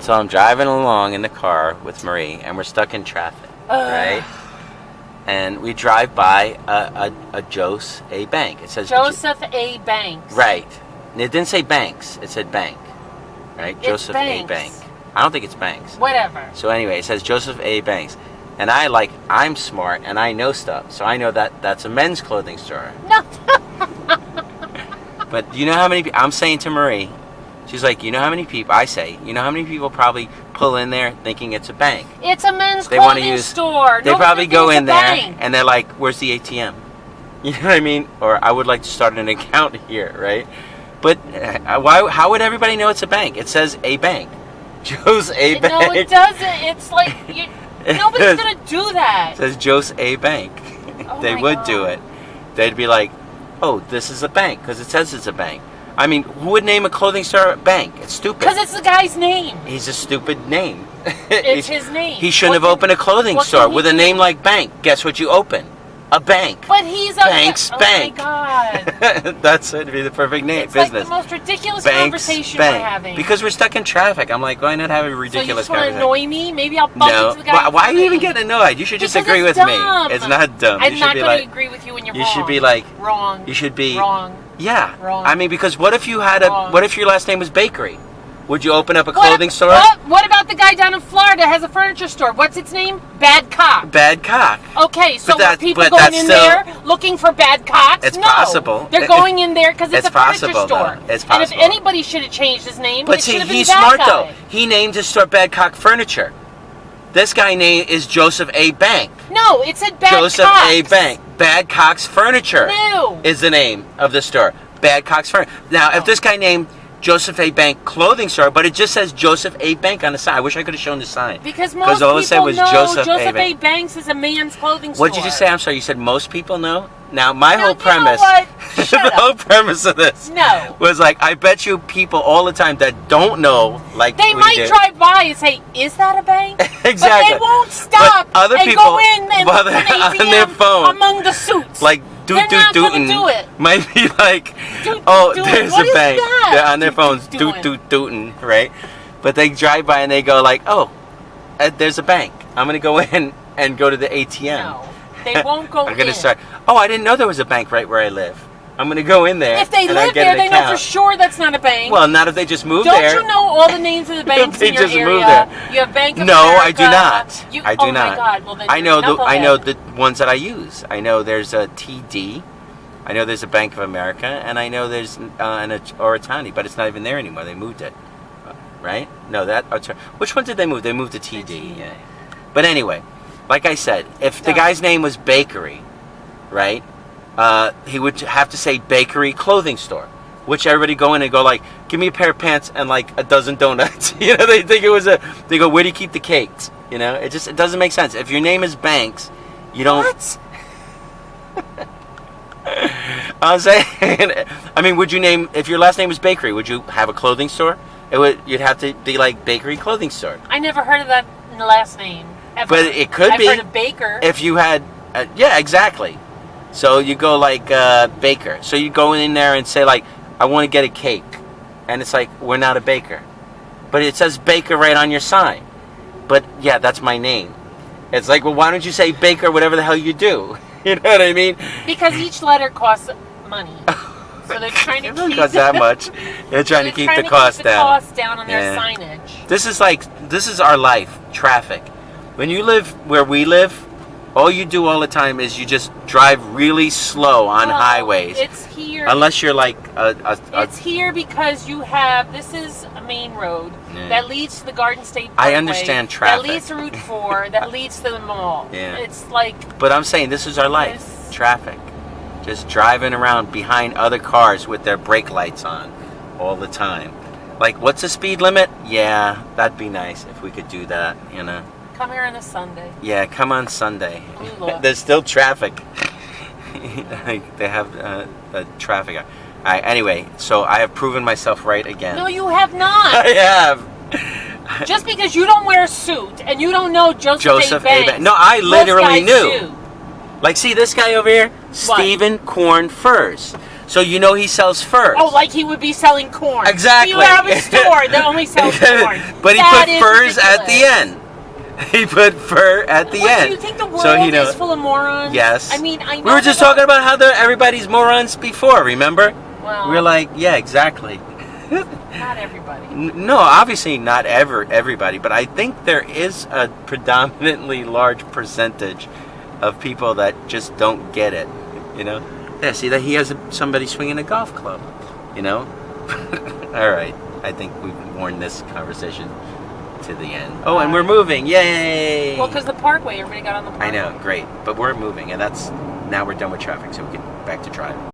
So I'm driving along in the car with Marie, and we're stuck in traffic, right? And we drive by a Joseph A. Bank. It says Joseph A. Banks. Right. And it didn't say Banks. It said Bank. Right? It's Joseph Banks. A. Bank. I don't think it's Banks. Whatever. So anyway, it says Joseph A. Banks. And I'm smart, and I know stuff. So I know that that's a men's clothing store. No. But you know how many I'm saying to Marie, she's like, you know how many people, I say, you know how many people probably pull in there thinking it's a bank? It's a men's clothing store. They probably go in there and they're like, where's the ATM? You know what I mean? Or I would like to start an account here, right? But how would everybody know it's a bank? It says a bank. Joe's A. Bank. No, it doesn't. It's like, nobody's going to do that. It says Joe's A. Bank. Oh They would do it. They'd be like, oh, this is a bank, because it says it's a bank. I mean, who would name a clothing store a bank? It's stupid. Because it's the guy's name. He's a stupid name. It's his name. He shouldn't have opened a clothing store with a name like Bank. Guess what you open? A bank. But he's a Bank's Bank. Oh my God. That's it. It'd be the perfect name. It's business. like the most ridiculous Bank's conversation Bank. we're having. Because we're stuck in traffic. I'm like, why not have a ridiculous so you just conversation? want to annoy me? Maybe I'll bump into the guy. Why are you even getting annoyed? You should just agree with me. It's not dumb. I'm not going to agree with you when you're wrong. You should be like wrong. You should be wrong. Yeah. Wrong. I mean, because what if you had Wrong. what if your last name was Bakery? Would you open up a clothing store? What about the guy down in Florida that has a furniture store? What's its name? Bad Cock. Bad Cock. Okay, so are people but going that's in still- there looking for bad cocks? It's No. possible. They're going in there because it's It's a furniture possible, store. though. It's And if possible. anybody should have changed his name, But it see, should have been he's that smart guy. though. He named his store Bad Cock Furniture. This guy name is Joseph A. Bank. No, it said Bad Joseph Cocks. A. Bank. Bad Cock's Furniture No. is the name of the store. Bad Cock's Furniture. Now, if this guy named Joseph A. Bank Clothing Store, but it just says Joseph A. Bank on the sign. I wish I could have shown the sign. Because most all it said people was know Joseph Joseph A. A. Banks is a man's clothing store. What did you just say? I'm sorry. You said most people know? Now, my No, whole you know premise, what? Shut the up. whole premise of this No. was like, I bet you people all the time that don't know, like They we might do. drive by and say, "Is that a bank?" Exactly. But they won't stop But other and people, go in and while put they're an on ATM their phone, among the suits. like They're not gonna do it. might be like, Doot, oh, doot, there's what a is bank. that? They're on their Doot, phones, doot, doot, doot, dootin', right? But they drive by and they go like, oh, there's a bank. I'm gonna go in and go to the ATM. No, they won't go I'm gonna in. start. Oh, I didn't know there was a bank right where I live. I'm gonna go in there. If they and I live get there, an they know for account. sure that's not a bank. Well, not if they just moved Don't there. you know all the names of the banks They in your just area? moved there. You have Bank of No, America. I do not. I do oh not. my God! Well, then I know you're a I know knucklehead. the ones that I use. I know there's a TD. I know there's a Bank of America, and I know there's an Oratani, but it's not even there anymore. They moved it, right? No, which one did they move? They moved to TD. Yeah. But anyway, like I said, if the guy's name was Bakery, right? He would have to say Bakery Clothing Store, which everybody go in and go like, give me a pair of pants and like a dozen donuts. You know, they think it was they go, where do you keep the cakes? You know, it doesn't make sense. If your name is Banks, you don't. What? I'm saying, I mean, would you name, if your last name was Bakery, would you have a clothing store? You'd have to be like Bakery Clothing Store. I never heard of that last name ever. But it could I've be. heard of Baker. If you had, yeah, exactly. So you go like Baker. So you go in there and say like, I want to get a cake. And it's like, we're not a baker. But it says Baker right on your sign. But yeah, that's my name. It's like, well, why don't you say Baker, whatever the hell you do? You know what I mean? Because each letter costs money. So they're trying to It really keep costs that much. They're trying to keep the cost down. Cost down on their signage. This is our life, traffic. When you live where we live, all you do all the time is you just drive really slow on highways. It's here. Unless you're like It's here because you have, this is a main road that leads to the Garden State Parkway. I understand traffic. That leads to Route 4, that leads to the mall. Yeah. It's like... But I'm saying this is our life, traffic. Just driving around behind other cars with their brake lights on all the time. Like, what's the speed limit? Yeah, that'd be nice if we could do that, you know. Come here on a Sunday. Yeah, come on Sunday. Look. There's still traffic. They have traffic. Anyway, so I have proven myself right again. No, you have not. I have. Just because you don't wear a suit and you don't know Joseph A. Banks. No, I literally most guys knew. do. Like, see this guy over here? Stephen Corn Furs. So you know he sells furs. Oh, like he would be selling corn. Exactly. You have a store that only sells corn. But he put furs at the end. He put fur at the end. Do you think the world is full of morons? Yes. I mean, I know we were just talking about how everybody's morons before, remember? Well, we were like, yeah, exactly. Not everybody. No, obviously not everybody, but I think there is a predominantly large percentage of people that just don't get it, you know? Yeah, see that he has somebody swinging a golf club, you know? All right, I think we've worn this conversation to the end. Oh, and we're moving, yay! Well, because the parkway, everybody got on the parkway. I know, great, but we're moving, and now we're done with traffic, so we can back to driving.